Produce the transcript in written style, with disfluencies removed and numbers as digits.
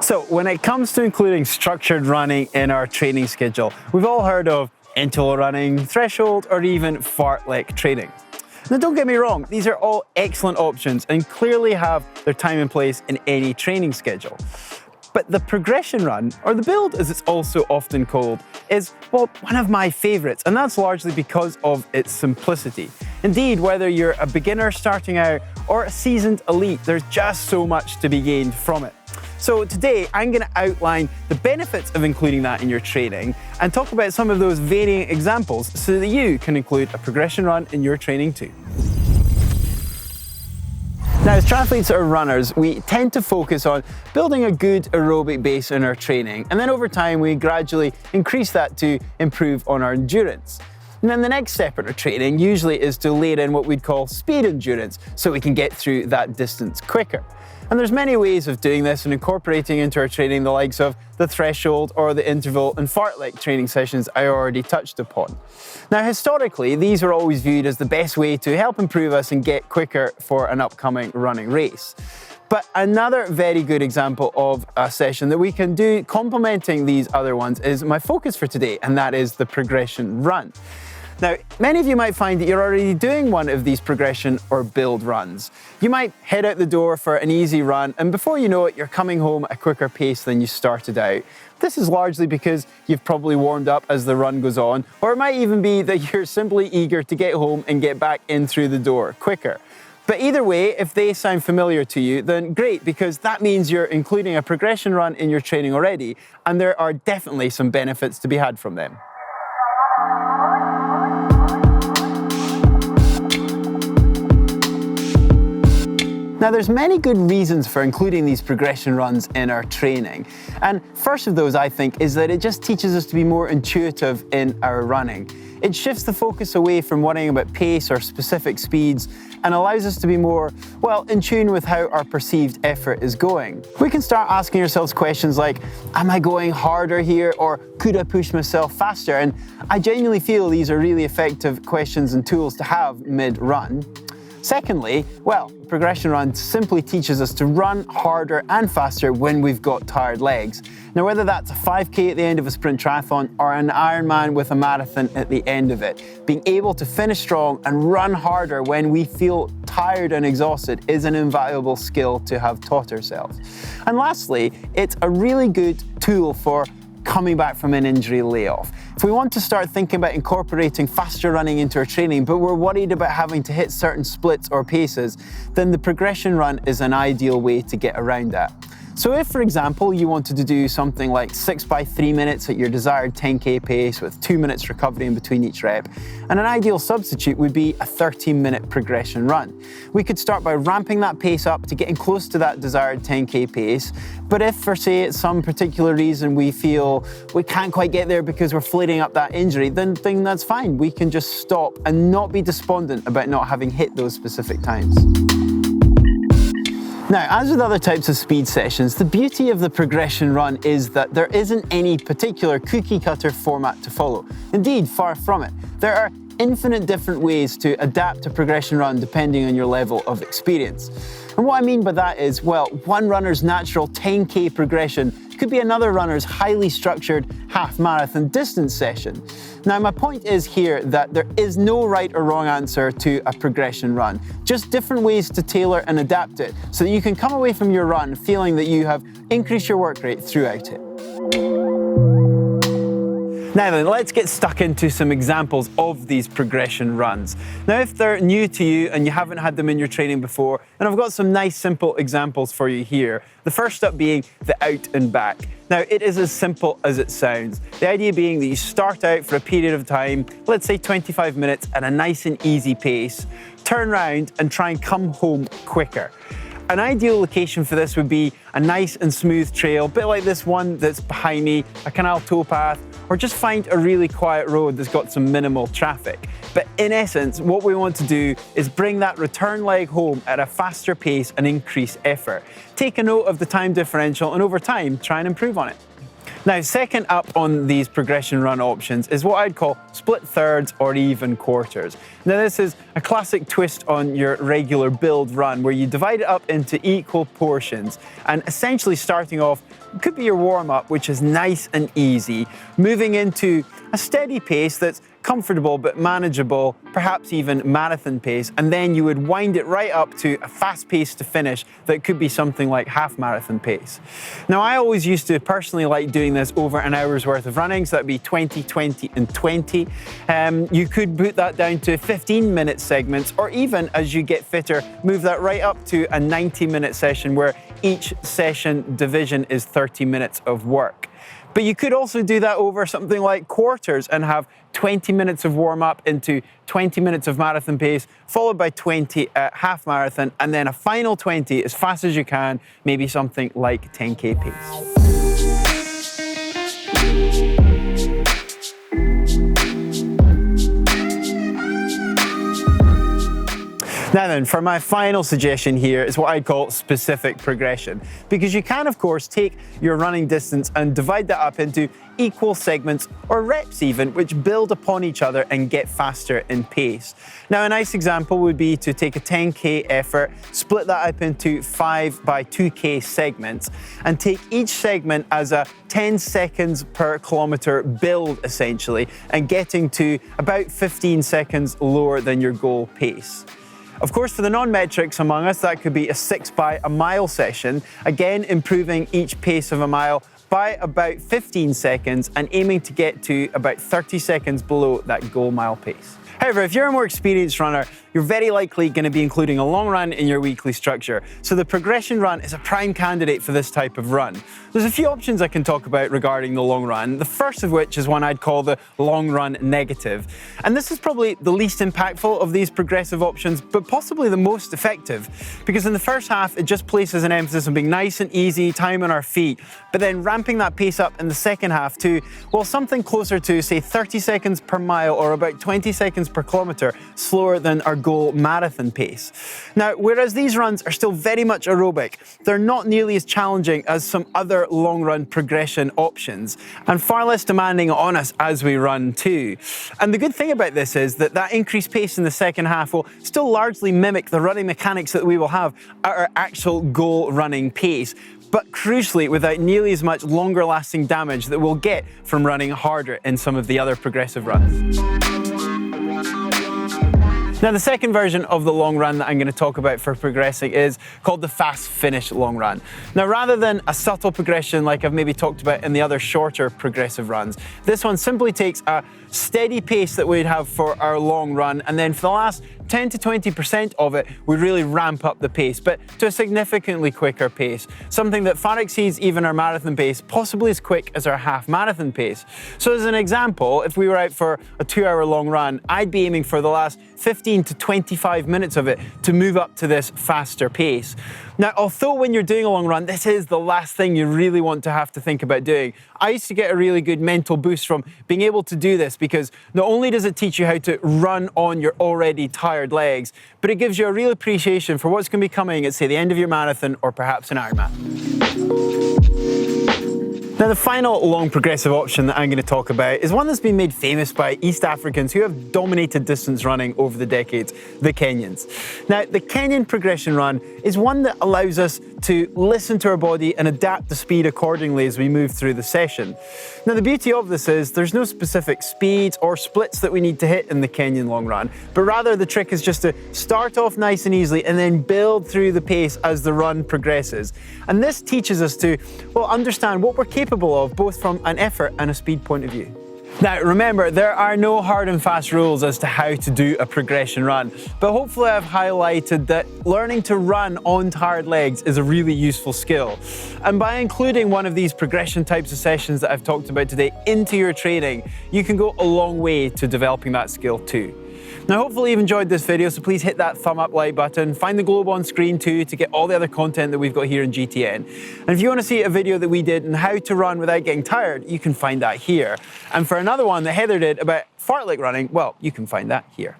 So when it comes to including structured running in our training schedule, we've all heard of interval running, threshold, or even fartlek training. Now don't get me wrong, these are all excellent options and clearly have their time and place in any training schedule. But the progression run, or the build as it's also often called, is, well, one of my favourites, and that's largely because of its simplicity. Indeed, whether you're a beginner starting out or a seasoned elite, there's just so much to be gained from it. So today I'm going to outline the benefits of including that in your training and talk about some of those varying examples so that you can include a progression run in your training too. Now, as triathletes or runners, we tend to focus on building a good aerobic base in our training, and then over time we gradually increase that to improve on our endurance. And then the next step in our training usually is to layer in what we'd call speed endurance so we can get through that distance quicker. And there's many ways of doing this and incorporating into our training the likes of the threshold or the interval and fartlek training sessions I already touched upon. Now historically, these are always viewed as the best way to help improve us and get quicker for an upcoming running race. But another very good example of a session that we can do complementing these other ones is my focus for today, and that is the progression run. Now, many of you might find that you're already doing one of these progression or build runs. You might head out the door for an easy run, and before you know it, you're coming home at a quicker pace than you started out. This is largely because you've probably warmed up as the run goes on, or it might even be that you're simply eager to get home and get back in through the door quicker. But either way, if they sound familiar to you, then great, because that means you're including a progression run in your training already, and there are definitely some benefits to be had from them. Now there's many good reasons for including these progression runs in our training. And first of those, I think, is that it just teaches us to be more intuitive in our running. It shifts the focus away from worrying about pace or specific speeds and allows us to be more, well, in tune with how our perceived effort is going. We can start asking ourselves questions like, am I going harder here, or could I push myself faster? And I genuinely feel these are really effective questions and tools to have mid-run. Secondly, well, progression run simply teaches us to run harder and faster when we've got tired legs. Now, whether that's a 5K at the end of a sprint triathlon or an Ironman with a marathon at the end of it, being able to finish strong and run harder when we feel tired and exhausted is an invaluable skill to have taught ourselves. And lastly, it's a really good tool for coming back from an injury layoff. If we want to start thinking about incorporating faster running into our training, but we're worried about having to hit certain splits or paces, then the progression run is an ideal way to get around that. So if, for example, you wanted to do something like 6 by 3 minutes at your desired 10K pace with 2 minutes recovery in between each rep, and an ideal substitute would be a 13-minute progression run. We could start by ramping that pace up to getting close to that desired 10K pace, but if for, say, some particular reason we feel we can't quite get there because we're flaring up that injury, then that's fine. We can just stop and not be despondent about not having hit those specific times. Now, as with other types of speed sessions, the beauty of the progression run is that there isn't any particular cookie-cutter format to follow. Indeed, far from it. There are infinite different ways to adapt a progression run depending on your level of experience. And what I mean by that is, well, one runner's natural 10K progression could be another runner's highly structured half-marathon distance session. Now, my point is here that there is no right or wrong answer to a progression run, just different ways to tailor and adapt it so that you can come away from your run feeling that you have increased your work rate throughout it. Now then, let's get stuck into some examples of these progression runs. Now, if they're new to you and you haven't had them in your training before, then I've got some nice simple examples for you here. The first up being the out and back. Now, it is as simple as it sounds. The idea being that you start out for a period of time, let's say 25 minutes at a nice and easy pace, turn around and try and come home quicker. An ideal location for this would be a nice and smooth trail, a bit like this one that's behind me, a canal towpath, or just find a really quiet road that's got some minimal traffic. But in essence, what we want to do is bring that return leg home at a faster pace and increase effort. Take a note of the time differential and over time, try and improve on it. Now, second up on these progression run options is what I'd call split thirds or even quarters. Now, this is a classic twist on your regular build run where you divide it up into equal portions, and essentially starting off could be your warm-up, which is nice and easy, moving into a steady pace that's comfortable but manageable, perhaps even marathon pace, and then you would wind it right up to a fast pace to finish that could be something like half marathon pace. Now, I always used to personally like doing this over an hour's worth of running, so that'd be 20, 20 and 20. You could put that down to 15-minute segments, or even as you get fitter, move that right up to a 90-minute session where each session division is 30 minutes of work. But you could also do that over something like quarters and have 20 minutes of warm-up into 20 minutes of marathon pace, followed by 20 at half marathon, and then a final 20 as fast as you can, maybe something like 10K pace. Now then, for my final suggestion here is what I'd call specific progression, because you can, of course, take your running distance and divide that up into equal segments or reps even, which build upon each other and get faster in pace. Now, a nice example would be to take a 10K effort, split that up into 5 by 2K segments, and take each segment as a 10 seconds per kilometer build, essentially, and getting to about 15 seconds lower than your goal pace. Of course, for the non-metrics among us, that could be a 6 by a mile session, again improving each pace of a mile by about 15 seconds and aiming to get to about 30 seconds below that goal mile pace. However, if you're a more experienced runner, you're very likely going to be including a long run in your weekly structure. So the progression run is a prime candidate for this type of run. There's a few options I can talk about regarding the long run, the first of which is one I'd call the long run negative. And this is probably the least impactful of these progressive options, but possibly the most effective. Because in the first half, it just places an emphasis on being nice and easy, time on our feet, but then ramping that pace up in the second half to, well, something closer to, say, 30 seconds per mile or about 20 seconds per kilometer slower than our goal marathon pace. Now, whereas these runs are still very much aerobic, they're not nearly as challenging as some other long run progression options and far less demanding on us as we run too. And the good thing about this is that that increased pace in the second half will still largely mimic the running mechanics that we will have at our actual goal running pace, but crucially without nearly as much longer lasting damage that we'll get from running harder in some of the other progressive runs. Now, the second version of the long run that I'm going to talk about for progressing is called the fast finish long run. Now, rather than a subtle progression like I've maybe talked about in the other shorter progressive runs, this one simply takes a steady pace that we'd have for our long run, and then for the last 10 to 20% of it, we really ramp up the pace, but to a significantly quicker pace, something that far exceeds even our marathon pace, possibly as quick as our half marathon pace. So as an example, if we were out for a 2-hour long run, I'd be aiming for the last 15 to 25 minutes of it to move up to this faster pace. Now, although when you're doing a long run, this is the last thing you really want to have to think about doing, I used to get a really good mental boost from being able to do this, because not only does it teach you how to run on your already tired legs, but it gives you a real appreciation for what's going to be coming at, say, the end of your marathon or perhaps an Ironman. Now, the final long progressive option that I'm going to talk about is one that's been made famous by East Africans who have dominated distance running over the decades, the Kenyans. Now, the Kenyan progression run is one that allows us to listen to our body and adapt the speed accordingly as we move through the session. Now, the beauty of this is there's no specific speeds or splits that we need to hit in the Kenyan long run, but rather the trick is just to start off nice and easily and then build through the pace as the run progresses. And this teaches us to, well, understand what we're capable of, both from an effort and a speed point of view. Now, remember, there are no hard and fast rules as to how to do a progression run, but hopefully I've highlighted that learning to run on tired legs is a really useful skill. And by including one of these progression types of sessions that I've talked about today into your training, you can go a long way to developing that skill too. Now, hopefully you've enjoyed this video, so please hit that thumb up like button. Find the globe on screen too to get all the other content that we've got here in GTN. And if you want to see a video that we did on how to run without getting tired, you can find that here. And for another one that Heather did about fartlek running, well, you can find that here.